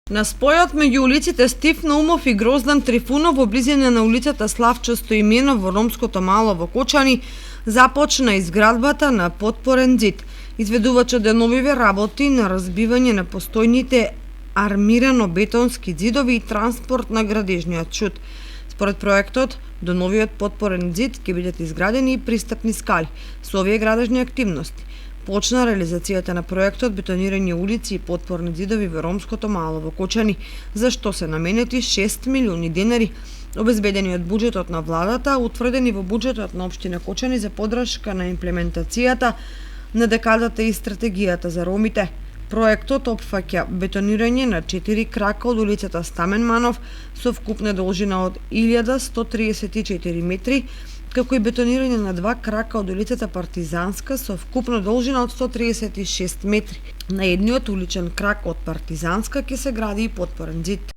На спојот меѓу улиците Стив Наумов и Гроздан Трифунов во близина на улицата Славчо Стоименов во ромското мало во Кочани започна изградбата на потпорен ѕид. Изведувачот деновиве работи на разбивање на постојните армирано-бетонски ѕидови и транспорт на градежниот шут. Според проектот, до новиот потпорен ѕид ќе бидат изградени и пристапни скали. Со овие градежни активности почна реализацијата на проектот бетонирање улици и потпорни ѕидови во ромското мало во Кочани, за што се наменети 6 милиони денари, обезбедени од буџетот на владата, утврдени во буџетот на општина Кочани за поддршка на имплементацијата на декадата и стратегијата за ромите. Проектот опфаќа бетонирање на 4 крака од улицата Стамен Манов со вкупна должина од 1134 метри, како и бетонирање на 2 крака од улицата Партизанска со вкупна должина од 136 метри. На едниот уличен крак од Партизанска ќе се гради и потпорен ѕид.